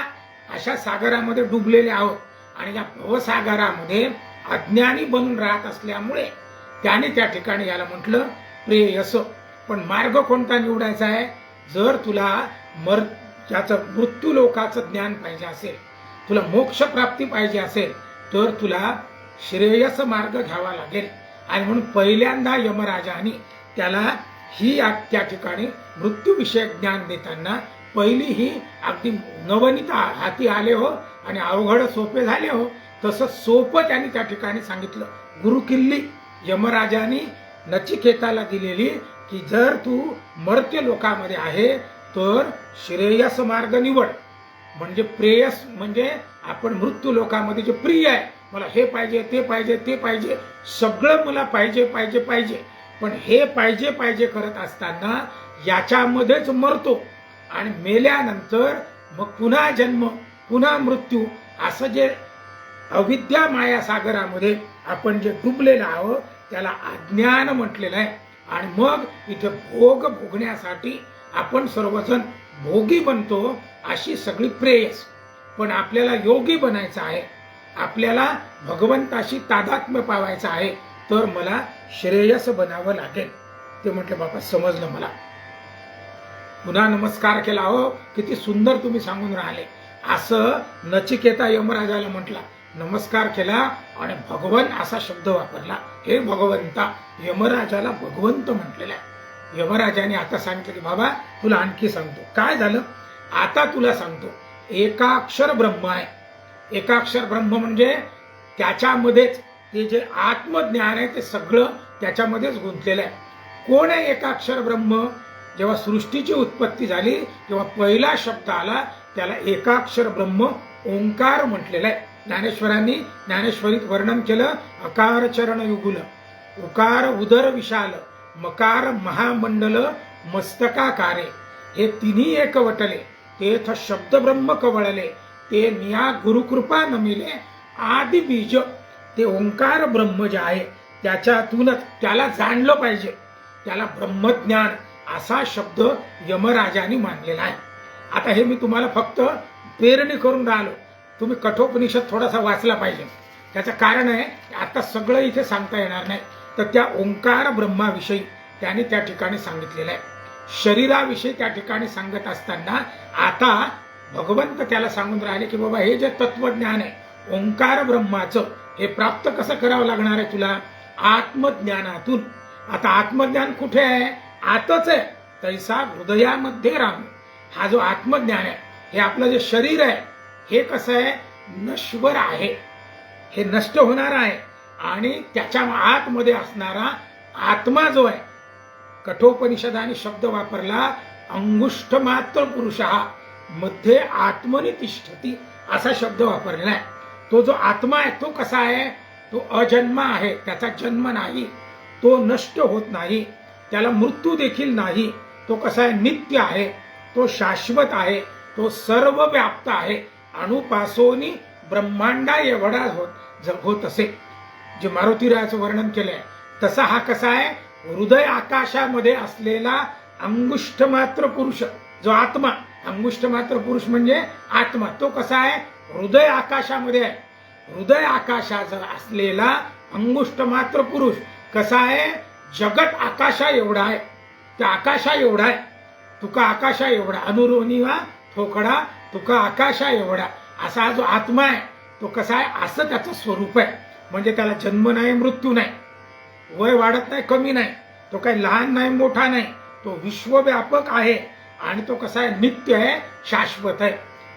अशा सागरामध्ये डुबलेले आहोत. आणि या भवसागरामध्ये अज्ञानी बनून राहत असल्यामुळे त्याने त्या ठिकाणी याला म्हटलं प्रेयस. पण मार्ग कोणता निवडायचा आहे? जर तुला याचं मृत्यू लोकाचं ज्ञान पाहिजे असेल, तुला मोक्ष प्राप्ती पाहिजे असेल, तर तुला श्रेयस मार्ग घ्यावा लागेल. आणि म्हणून पहिल्यांदा यमराजाने त्याला ही त्या ठिकाणी मृत्यूविषयक ज्ञान देताना पहिली ही अगदी नवनीत हाती आले हो आणि अवघड सोपे झाले हो, तसं सोपं त्यांनी त्या ठिकाणी सांगितलं. गुरुकिल्ली यमराजाने नचिकेताला दिलेली की जर तू मर्त्य लोकामध्ये आहे तर श्रेयस मार्ग निवड. म्हणजे प्रेयस म्हणजे आपण मृत्यू लोकामध्ये जे प्रिय आहे, मला हे पाहिजे, ते पाहिजे, ते पाहिजे, सगळं मला पाहिजे पाहिजे पाहिजे, पण हे पाहिजे पाहिजे करत असताना याच्यामध्येच मरतो. आणि मेल्यानंतर मग पुन्हा जन्म, पुन्हा मृत्यू, असं जे अविद्या माया सागरामध्ये आपण जे डुबलेलं आहोत त्याला अज्ञान म्हटलेलं आहे. आणि मग इथे भोग भोगण्यासाठी आपण सर्वजण भोगी बनतो, अशी सगळी प्रेयस. पण आपल्याला योगी बनायचं आहे, आपल्याला भगवंताशी तादात्म्य पावायचं आहे, तर मला श्रेयस बनावं लागेल. ते म्हटले बाबा समजलं मला. पुन्हा नमस्कार केला. हो किती सुंदर तुम्ही सांगून राहिले. असं नचिकेता यमराजाला म्हटला, नमस्कार केला आणि भगवन असा शब्द वापरला. हे भगवंता, यमराजाला भगवंत म्हटलेला आहे. यमराजाने आता सांगितलं की बाबा तुला आणखी सांगतो. काय झालं? आता तुला सांगतो. एकाक्षर ब्रह्म आहे. एकाक्षर ब्रह्म म्हणजे त्याच्यामध्येच ते जे आत्मज्ञान आहे ते सगळं त्याच्यामध्येच गुंतलेलं आहे. कोण आहे एकाक्षर ब्रह्म? जेव्हा सृष्टीची उत्पत्ती झाली तेव्हा पहिला शब्द आला, त्याला एकाक्षर ब्रह्म ओंकार म्हटलेलं आहे. ज्ञानेश्वरांनी ज्ञानेश्वरीत वर्णन केलं. अकार चरण युगुल, उकार उदर विशाल, मकार महामंडल मस्तकाकारे, हे तिन्ही एकवटले, तेथ शब्द ब्रह्म कवळले, ते निया गुरुकृपा नमिले आदि बीज. ते ओंकार ब्रह्म जे आहे त्याच्यातूनच त्याला जाणलं पाहिजे, त्याला ब्रह्मज्ञान असा शब्द यमराजाने मानलेला आहे. आता हे मी तुम्हाला फक्त प्रेरणी करून राहिलो. तुम्ही कठोपनिषद थोडासा वाचला पाहिजे. त्याचं कारण आहे आता सगळं इथे सांगता येणार नाही, तर त्या ओंकार ब्रह्माविषयी त्याने त्या ठिकाणी सांगितलेलं आहे. शरीराविषयी त्या ठिकाणी सांगत असताना आता भगवंत त्याला सांगून राहिले की बाबा हे जे तत्वज्ञान आहे ओंकार ब्रह्माचं, हे प्राप्त कसं करावं लागणार आहे तुला? आत्मज्ञानातून. आता आत्मज्ञान कुठे आहे? आतच आहे. तैसा हृदयामध्ये राम. हा जो आत्मज्ञान आहे, हे आपलं जे शरीर आहे हे कसं आहे? नश्वर आहे, हे नष्ट होणार आहे. आणि त्याच्या आतमध्ये असणारा आत्मा जो आहे, कठोपनिषदाने शब्द वापरला अंगुष्ठ मात्र पुरुष मध्ये आत्मनि तिष्ठती, असा शब्द वापरलेला आहे. तो जो आत्मा आहे तो कसा आहे? तो अजन्मा आहे, त्याचा जन्म नाही, तो नष्ट होत नाही, त्याला मृत्यू देखील नाही. तो कसा आहे? नित्य आहे, तो शाश्वत आहे, तो सर्व व्याप्त आहे. अणुपासोनी ब्रह्मांडा एवढा होत असे. जे मारुतीरायाचं वर्णन केलंय तसा हा कसा आहे, हृदय आकाशामध्ये असलेला अंगुष्ठ मात्र पुरुष जो आत्मा, अंगुष्ठ मात्र पुरुष म्हणजे आत्मा, तो कसा आहे, हृदय आकाशामध्ये आहे. हृदय आकाशाचा असलेला अंगुष्ठ मात्र पुरुष कसा आहे, जगत आकाशा एवढा आहे, त्या आकाशा एवढा आहे. तुका आकाशा एवढा, अनुरोनिवा थोकडा तुका आकाशा एवढा, असा जो आत्मा आहे तो कसा आहे, असं त्याचं स्वरूप आहे. म्हणजे त्याला जन्म नाही, मृत्यू नाही, वय वाढत नाही, कमी नाही, तो काही लहान नाही, मोठा नाही, तो विश्वव्यापक आहे आणि तो कसा आहे, नित्य आहे, शाश्वत आहे.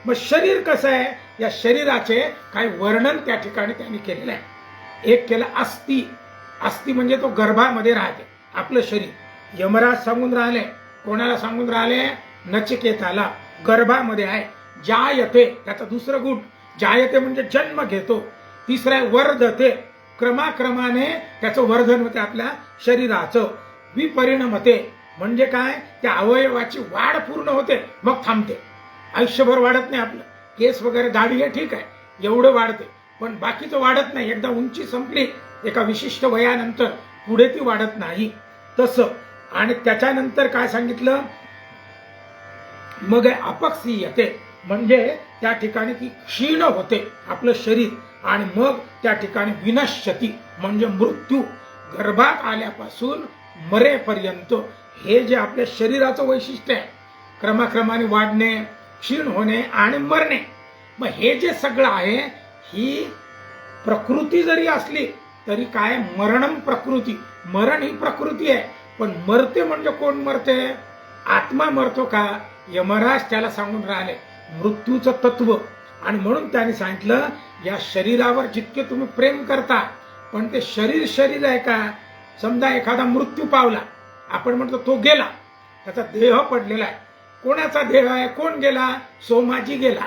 मग शरीर कसं आहे, या शरीराचे काही वर्णन त्या ठिकाणी त्यांनी केलेलं आहे. एक केलं अस्थि. अस्थि म्हणजे तो गर्भामध्ये राहते आपलं शरीर. यमराज सांगून राहिले, कोणाला सांगून राहिले, नचिकेताला, गर्भामध्ये आहे. जायते, त्याचा दुसरं गुण, जायते म्हणजे जन्म घेतो. तिसरं आहे वर्धते, क्रमाक्रमाने त्याचं वर्धन होते आपल्या शरीराचं. विपरिणमते म्हणजे काय, त्या अवयवाची वाढ पूर्ण होते मग थांबते. आयुष्यभर वाढत नाही आपलं, केस वगैरे दाढी आहे ठीक आहे, एवढं वाढते, पण बाकीचं वाढत नाही. एकदा उंची संपली एका विशिष्ट वयानंतर पुढे ती वाढत नाही. तसं आणि त्याच्यानंतर काय सांगितलं, मग अपक्षीयते म्हणजे त्या ठिकाणी ती क्षीण होते आपलं शरीर, आणि मग त्या ठिकाणी विनश्यती म्हणजे मृत्यू. गर्भात आल्यापासून मरेपर्यंत हे जे आपल्या शरीराचं वैशिष्ट्य आहे, क्रमाक्रमाने वाढणे, क्षीण होणे आणि मरणे. मग हे जे सगळं आहे, ही प्रकृती जरी असली तरी काय, मरणम प्रकृती, मरण ही प्रकृती आहे. पण मरते म्हणजे कोण मरते, आत्मा मरतो का, यमराज त्याला सांगून राहिले मृत्यूचं तत्व. आणि म्हणून त्याने सांगितलं, या शरीरावर जितके तुम्ही प्रेम करता, पण ते शरीर शरीर आहे का. समजा एखादा मृत्यू पावला, आपण म्हणतो तो गेला, त्याचा देह पडलेला आहे. कोणाचा देह आहे, कोण गेला, सोमाजी गेला.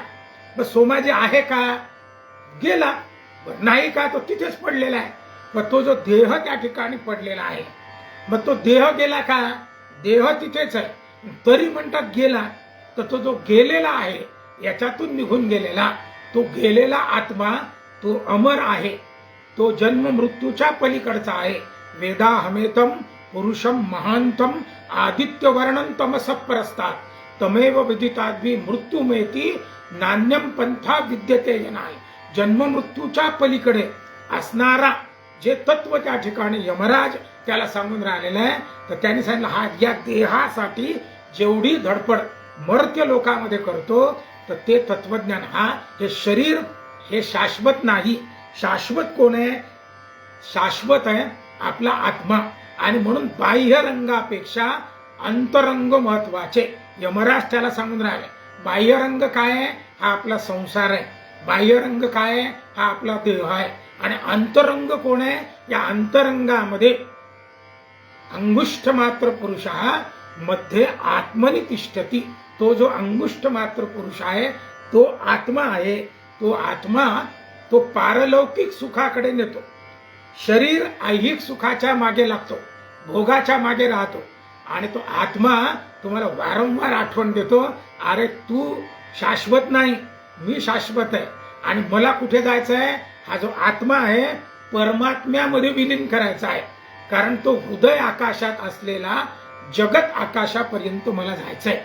मग सोमाजी आहे का, गेला नाही का, तो तिथेच पडलेला आहे. मग तो जो देह त्या ठिकाणी पडलेला आहे, मग तो देह गेला का, देह तिथेच आहे, तरी म्हणतात गेला. तर तो जो गेलेला आहे, याच्यातून निघून गेलेला, तो गेलेला आत्मा तो अमर आहे, तो जन्म मृत्यूच्या पलीकडचा आहे. वेदा हमेतम पुरुषम महांतम आदित्यवर्णन तमसप्रस्तात् तमेव विदिताद्वी मृत्यूमेती नान्यम पंथा विद्यते यनाय. जन्म मृत्यूच्या पलीकडे असणारा जे तत्व त्या ठिकाणी यमराज त्याला सांगून राहिलेलं आहे. तर त्यांनी सांगितलं, हा या देहासाठी जेवढी धडपड मर्त्य लोकांमध्ये करतो, तर ते तत्वज्ञान, हा हे शरीर हे शाश्वत नाही. शाश्वत कोण आहे, शाश्वत आहे आपला आत्मा. आणि म्हणून बाह्य रंगापेक्षा अंतरंग महत्वाचे. यमराज त्याला सांगून राहिले, बाह्य रंग काय आहे, हा आपला संसार आहे. बाह्य रंग काय आहे, हा आपला देह आहे. आणि अंतरंग कोण आहे, या अंतरंगामध्ये अंगुष्ठ मात्र पुरुष मध्ये आत्मनि तिष्ठती. तो जो अंगुष्ठ मात्र पुरुष आहे तो आत्मा आहे. तो आत्मा तो पारलौकिक सुखाकडे नेतो. शरीर ऐहिक सुखाच्या मागे लागतो, भोगाच्या मागे राहतो. आणि तो आत्मा तुम्हाला वारंवार आठवण देतो, अरे तू शाश्वत नाही, मी शाश्वत आहे. आणि मला कुठे जायचं आहे, हा जो आत्मा आहे परमात्म्यामध्ये विलीन करायचा आहे. कारण तो हृदय आकाशात असलेला जगत आकाशापर्यंत मला जायचंय.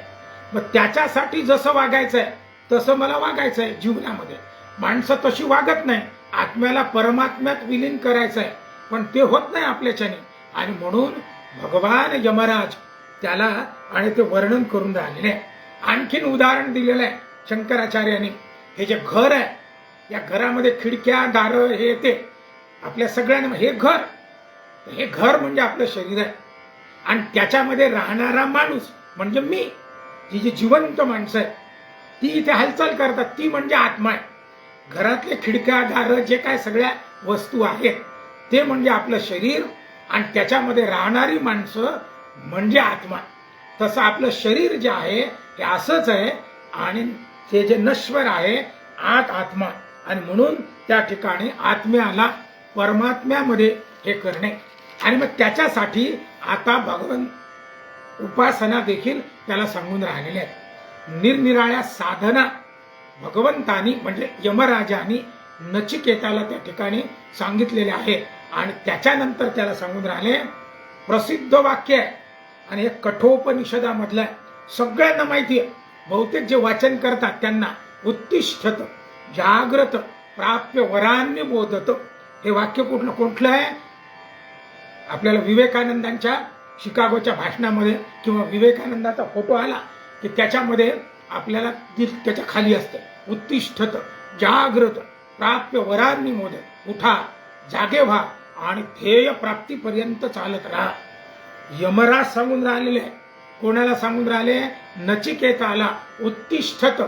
मग त्याच्यासाठी जसं वागायचंय तसं मला वागायचंय जीवनामध्ये. माणसं तशी वागत नाही, आत्म्याला परमात्म्यात विलीन करायचंय, पण ते होत नाही आपल्याच्याने. आणि म्हणून भगवान यमराज त्याला आणि ते वर्णन करून राहिलेले आहे. आणखीन उदाहरण दिलेलं आहे शंकराचार्यांनी. हे जे घर आहे, या घरामध्ये खिडक्या दारं हे येते आपल्या सगळ्यांना, हे घर, हे घर म्हणजे आपलं शरीर आहे. आणि त्याच्यामध्ये राहणारा माणूस म्हणजे मी, जी जी जिवंत माणसं आहे ती इथे हालचाल करतात, ती म्हणजे आत्मा आहे. घरातले खिडक्या दारं जे काय सगळ्या वस्तू आहेत ते म्हणजे आपलं शरीर, आणि त्याच्यामध्ये राहणारी माणसं म्हणजे आत्मा. तसं आपलं शरीर जे आहे हे असंच आहे, आणि ते जे नश्वर आहे आत आत्मा. आणि म्हणून त्या ठिकाणी आत्म्याला परमात्म्यामध्ये हे करणे. आणि मग त्याच्यासाठी आता भगवान उपासना देखील त्याला सांगून राहिलेल्या आहेत. निरनिराळ्या साधना भगवंतानी म्हणजे यमराजानी नचिकेताला त्या ठिकाणी सांगितलेल्या आहेत. आणि त्याच्यानंतर त्याला सांगून राहिले प्रसिद्ध वाक्य आहे आणि हे कठोपनिषदामधलं आहे, सगळ्यांना माहिती आहे. बहुतेक जे वाचन करतात त्यांना उत्तिष्ठत जाग्रत प्राप्य वरान्य बोधत हे वाक्य कुठलं आहे? आपल्याला विवेकानंदांच्या शिकागोच्या भाषणामध्ये किंवा विवेकानंदाचा फोटो आला की त्याच्यामध्ये आपल्याला त्याच्या खाली असते उत्तिष्ठत जाग्रत प्राप्य वरान्य मोदत, उठा जागे व्हा आणि ध्येय प्राप्तीपर्यंत चालत राहा. यमराज सांगून राहिलेले, कोणाला सांगून राहिले? नचिकेताला. उत्तिष्ठत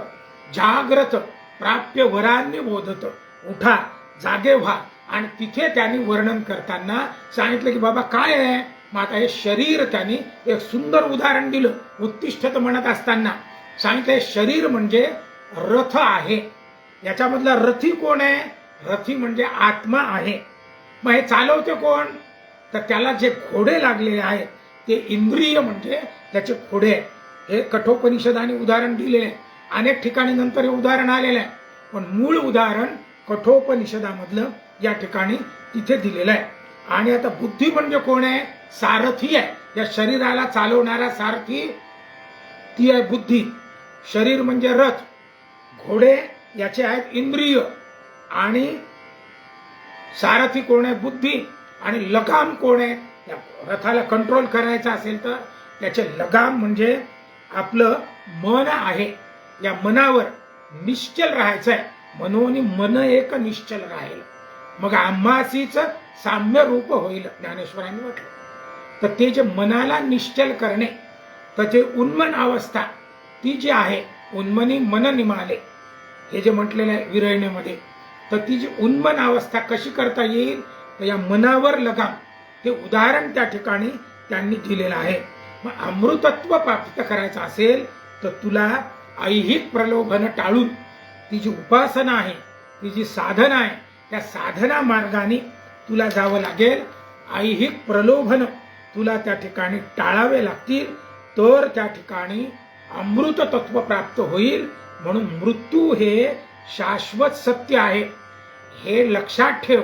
जाग्रत प्राप्य वरान्य बोधत, उठा जागे व्हा. आणि तिथे त्यांनी वर्णन करताना सांगितलं की बाबा काय आहे. मग आता हे शरीर त्यांनी एक सुंदर उदाहरण दिलं. उत्तिष्ठत म्हणत असताना सांगितलं शरीर म्हणजे रथ आहे. याच्यामधला रथी कोण आहे? रथी म्हणजे आत्मा आहे. मग हे चालवते कोण? तर त्याला जे घोडे लागलेले आहेत ते इंद्रिय म्हणजे त्याचे घोडे. हे कठोपनिषदाने उदाहरण दिलेले आहे. अनेक ठिकाणी नंतर हे उदाहरण आलेलं आहे, पण मूळ उदाहरण कठोपनिषदामधलं या ठिकाणी तिथे दिलेलं आहे. आणि आता बुद्धी म्हणजे कोण आहे? सारथी आहे. या शरीराला चालवणारा सारथी ती आहे बुद्धी. शरीर म्हणजे रथ, घोडे याचे आहेत इंद्रिय आणि सारथी कोण आहे? बुद्धी. आणि लगाम कोण आहे? या रथाला कंट्रोल करायचा असेल तर त्याचे लगाम म्हणजे आपलं मन आहे. या मनावर निश्चल राहायचं आहे. मनोनी मन एक निश्चल राहील मग आम्हासीच साम्य रूप होईल, ज्ञानेश्वरांनी म्हटलं. तर ते जे मनाला निश्चल करणे, तर ते उन्मन अवस्था ती जी आहे, उन्मनी मन निमाले हे जे म्हटलेलं आहे विरळणेमध्ये, तर ती जी उन्मन अवस्था कशी करता येईल? तर या मनावर लगाम ते उदाहरण त्या ठिकाणी त्यांनी दिलेलं आहे. मग अमृतत्व प्राप्त करायचं असेल तर तुला ऐहिक प्रलोभन टाळून ती जी उपासना आहे, ती जी साधना आहे, त्या साधना मार्गाने तुला जावं लागेल. ऐहिक प्रलोभन तुला त्या ठिकाणी टाळावे लागतील, तर त्या ठिकाणी अमृत तत्व प्राप्त होईल. म्हणून मृत्यू हे शाश्वत सत्य आहे, हे लक्षात ठेव.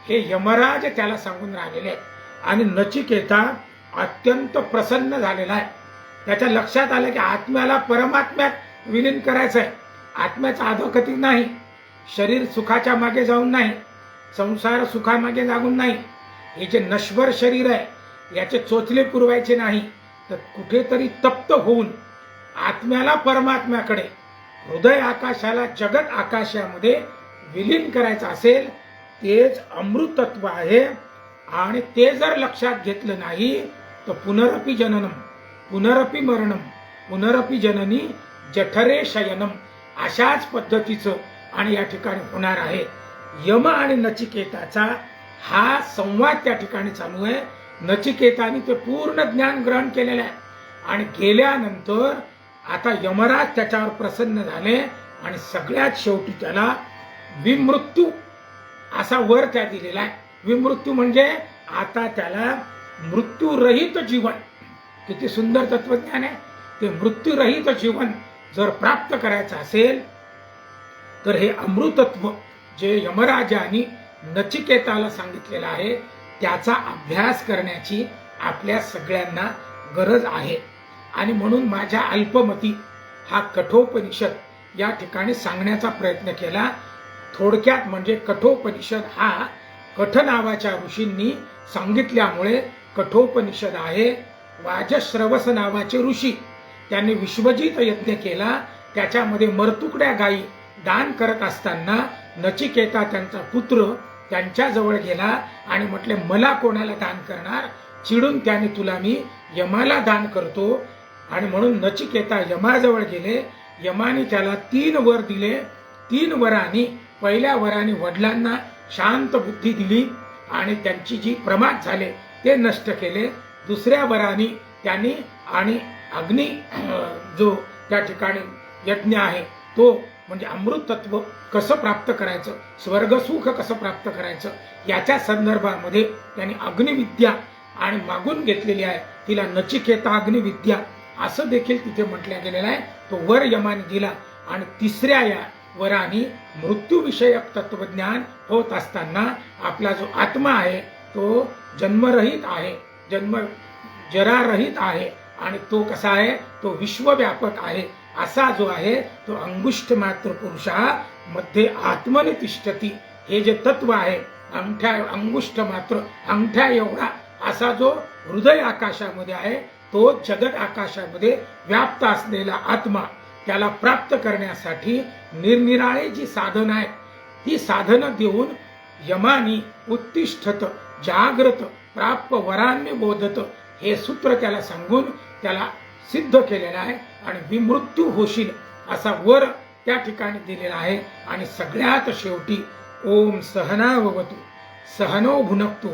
हे यमराज त्याला सांगून राहिलेले आहेत. आणि नचिकेता अत्यंत प्रसन्न झालेला आहे. त्याच्या लक्षात आलं की आत्म्याला परमात्म्यात विलीन करायचं आहे. आत्म्याचा अधोगती नाही, शरीर सुखाच्या मागे जाऊन नाही, संसार सुखामागे लागून नाही. हे जे नश्वर शरीर आहे याचे चोचले पुरवायचे नाही, तर कुठेतरी तप्त होऊन आत्म्याला परमात्म्याकडे, हृदय आकाशाला जगत आकाशामध्ये विलीन करायचं असेल, तेच अमृतत्व आहे. आणि ते जर लक्षात घेतलं नाही तर पुनरपि जननम पुनरपि मरणम पुनरपि जननी जठरे शयनम अशाच पद्धतीचं आणि या ठिकाणी होणार आहे. यम आणि नचिकेताचा हा संवाद त्या ठिकाणी चालू आहे. नचिकेताने ते पूर्ण ज्ञान ग्रहण केलेलं आहे आणि गेल्यानंतर आता यमराज त्याच्यावर प्रसन्न झाले आणि सगळ्यात शेवटी त्याला विमृत्यू असा वर त्या दिलेला आहे. विमृत्यू म्हणजे आता त्याला मृत्यूरहित जीवन, किती सुंदर तत्वज्ञान आहे. ते मृत्यूरहित जीवन जर प्राप्त करायचं असेल तर हे अमृतत्व जे यमराजांनी नचिकेताला सांगितलेलं आहे त्याचा अभ्यास करण्याची आपल्या सगळ्यांना गरज आहे. आणि म्हणून माझ्या अल्पमती हा कठोपनिषद या ठिकाणी सांगण्याचा प्रयत्न केला. थोडक्यात म्हणजे कठोपनिषद हा कठ नावाच्या ऋषींनी सांगितल्यामुळे कठोपनिषद आहे. वाजश्रवस नावाचे ऋषी त्यांनी विश्वजित यज्ञ केला, त्याच्यामध्ये मरतुकड्या गायी दान करत असताना नचिकेता त्यांचा पुत्र त्यांच्याजवळ गेला आणि म्हटले मला कोणाला दान करणार? चिडून त्याने तुला मी यमाला दान करतो. आणि म्हणून नचिकेता यमाजवळ गेले. यमाने त्याला 3 वर दिले. 3 वरांनी पहिल्या वराने वडिलांना शांत बुद्धी दिली आणि त्यांची जी प्रमाद झाले ते नष्ट केले. दुसऱ्या वराने त्यांनी आणि अग्नी जो त्या ठिकाणी यज्ञ आहे तो म्हणजे अमृत तत्व कसं प्राप्त करायचं, स्वर्गसुख कसं प्राप्त करायचं याच्या संदर्भामध्ये त्यांनी अग्निविद्या आणि मागून घेतलेली आहे. तिला नचिकेता अग्निविद्या असं देखील तिथे म्हटलं गेलेलं आहे. तो वर यमाने दिला आणि तिसऱ्या या वराने मृत्यूविषयक तत्वज्ञान होत असताना आपला जो आत्मा आहे तो जन्मरहित आहे, जरारहित आहे आणि तो कसा आहे, तो विश्वव्यापक आहे. असा जो आहे तो अंगुष्ठ मात्र पुरुषा मध्ये आत्मनि तिष्ठती. हे जे तत्व आहे अंगुष्ठ मात्र अंगठ्या एवढा असा जो हृदय आकाशामध्ये आहे, तो जगत आकाशामध्ये व्याप्त असलेला आत्मा, त्याला प्राप्त करण्यासाठी निरनिराळे जी साधन आहे ती साधनं देऊन यमानी उत्तिष्ठत जाग्रत प्राप्त वरान्य बोधत हे सूत्र त्याला सांगून त्याला सिद्ध केलेलं आहे. आणि विमृत्यू होशील असा वर त्या ठिकाणी दिलेला आहे. आणि सगळ्यात शेवटी ओम सहनाववतु सहनो भुनक्तु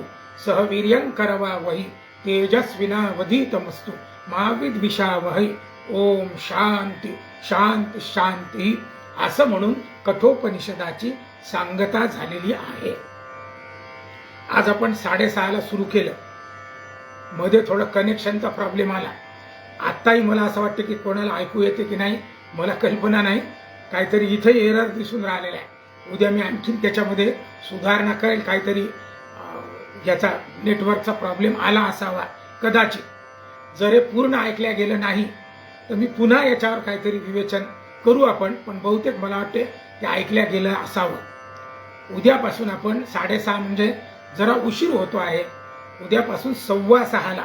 सहवीर्यं करवावहि तेजस्विनावधीतमस्तु मा विद्विषावहै. ओम शांती शांती शांती असं म्हणून कठोपनिषदाची सांगता झालेली आहे. आज आपण 6:30ला सुरू केलं. मध्ये थोडं कनेक्शनचा प्रॉब्लेम आला. आत्ताही मला असं वाटतं की कोणाला ऐकू येते की नाही मला कल्पना नाही. काहीतरी इथे एरर दिसून राहिलेला आहे. उद्या मी आणखीन त्याच्यामध्ये सुधारणा करेल. काहीतरी याचा नेटवर्कचा प्रॉब्लेम आला असावा कदाचित. जर हे पूर्ण ऐकल्या गेलं नाही तर मी पुन्हा याच्यावर काहीतरी विवेचन करू आपण. पण बहुतेक मला वाटते ते ऐकल्या गेलं असावं. उद्यापासून आपण 6:30 म्हणजे जरा उशीर होतो आहे. उद्यापासून 6:15ला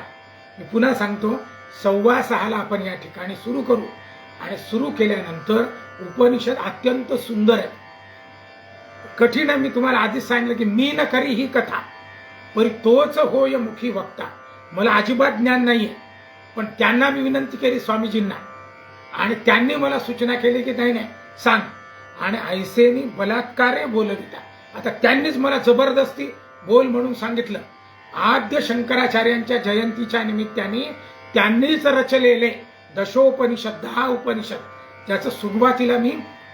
मी पुन्हा सांगतो 6:15ला आपण या ठिकाणी सुरू करू. आणि सुरू केल्यानंतर उपनिषद अत्यंत सुंदर आहे. कठीण आहे. मी तुम्हाला आधीच सांगितलं की मी न करी ही कथा परी तोच होय मुखी वक्ता. मला अजिबात ज्ञान नाहीये. पण त्यांना मी विनंती केली स्वामीजींना आणि त्यांनी मला सूचना केली की नाही नाही सांग. आणि ऐसेनी बलात्कारे बोलविता. आता त्यांनीच मला जबरदस्ती बोल म्हणून सांगितलं. आद्य शंकराचार्यांच्या जयंतीच्या निमित्ताने त्यांनीच रचलेले दशोपनिषद 10 उपनिषद ज्याचं सुरुवातीला मी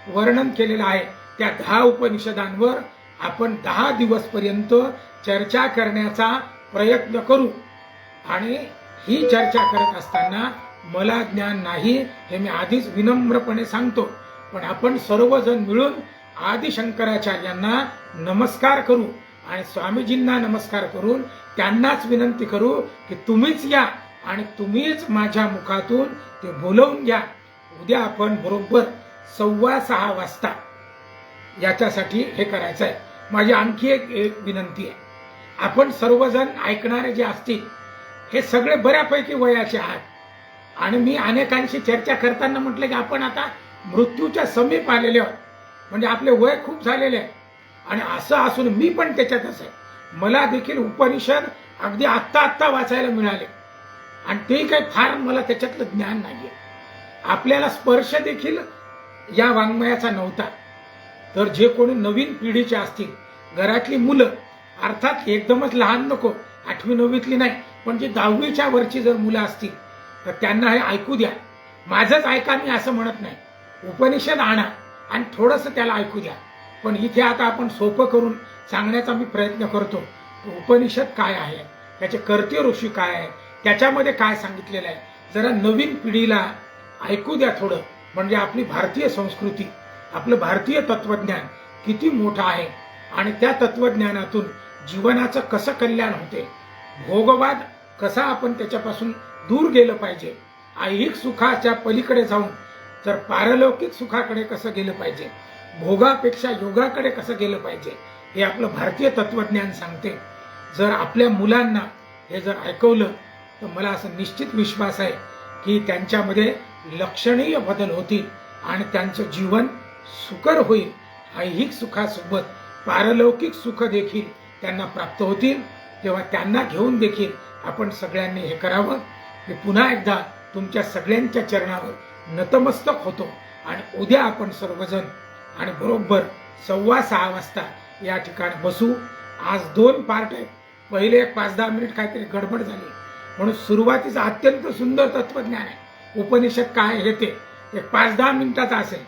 वर्णन केलेलं आहे. त्या 10 उपनिषदांवर आपण 10 दिवस पर्यंत चर्चा करण्याचा प्रयत्न करू. आणि ही चर्चा करत असताना मला ज्ञान नाही हे मी आधीच विनम्रपणे सांगतो. पण आपण सर्वजण मिळून आदि शंकराचार्यांना नमस्कार करू आणि स्वामीजींना नमस्कार करून त्यांनाच विनंती करू की तुम्हीच या आणि तुम्हीच माझ्या मुखातून ते बोलवून घ्या. उद्या आपण बरोबर 6:15 वाजता याच्यासाठी हे करायचं आहे. माझी आणखी एक विनंती आहे. आपण सर्वजण ऐकणारे जे असतील हे सगळे बऱ्यापैकी वयाचे आहात. आणि मी अनेकांशी चर्चा करताना म्हटलं की आपण आता मृत्यूच्या समीप आलेले आहोत. म्हणजे आपले वय खूप झालेले आहे. आणि असं असून मी पण त्याच्यातच आहे. मला देखील उपनिषद अगदी आत्ता वाचायला मिळाले आणि ते काही फार मला त्याच्यातलं ज्ञान नाहीये. आपल्याला स्पर्श देखील या वाङ्मयाचा नव्हता. तर जे कोणी नवीन पिढीचे असतील, घरातली मुलं, अर्थात एकदमच लहान नको, 8वी 9वीतली नाही, पण जे 10वीच्या वरची जर मुलं असतील तर त्यांना हे ऐकू द्या. माझंच ऐका मी असं म्हणत नाही. उपनिषद आणा आणि थोडंसं त्याला ऐकू द्या. पण इथे आता आपण सोपं करून सांगण्याचा मी प्रयत्न करतो. उपनिषद काय आहे, त्याचे कर्ते ऋषी काय आहे, त्याच्यामध्ये काय सांगितलेलं आहे, जरा नवीन पिढीला ऐकू द्या थोडं. म्हणजे आपली भारतीय संस्कृती, आपलं भारतीय तत्वज्ञान किती मोठं आहे आणि त्या तत्वज्ञानातून जीवनाचं कसं कल्याण होते, भोगवाद कसा आपण त्याच्यापासून दूर गेलं पाहिजे, ऐहिक सुखाच्या पलीकडे जाऊन तर पारलौकिक सुखाकडे कसं गेलं पाहिजे, भोगापेक्षा योगाकडे कसं गेलं पाहिजे, हे आपलं भारतीय तत्वज्ञान सांगते. जर आपल्या मुलांना हे जर ऐकवलं तर मला असं निश्चित विश्वास आहे की त्यांच्यामध्ये लक्षणीय बदल होतील आणि त्यांचं जीवन सुकर होईल. ऐहिक सुखासोबत पारलौकिक सुख देखील त्यांना प्राप्त होतील. तेव्हा त्यांना घेऊन देखील आपण सगळ्यांनी हे करावं. मी पुन्हा एकदा तुमच्या सगळ्यांच्या चरणावर नतमस्तक होतो. आणि उद्या आपण सर्वजण आणि बरोबर 6:15 वाजता या ठिकाणी बसू. आज 2 पार्ट आहेत. पहिले एक 5-10 मिनिट काहीतरी गडबड झाली म्हणून सुरुवातीचं अत्यंत सुंदर तत्वज्ञान आहे. उपनिषद काय हे ते एक 5-10 मिनिटाचं असेल,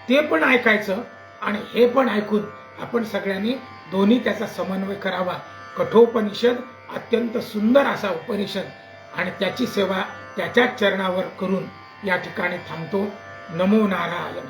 ते पण ऐकायचं आणि हे पण ऐकून आपण सगळ्यांनी दोन्ही त्याचा समन्वय करावा. कठोपनिषद अत्यंत सुंदर असा उपनिषद आणि त्याची सेवा त्याच्याच चरणावर करून या ठिकाणी थांबतो. नमो नारायण.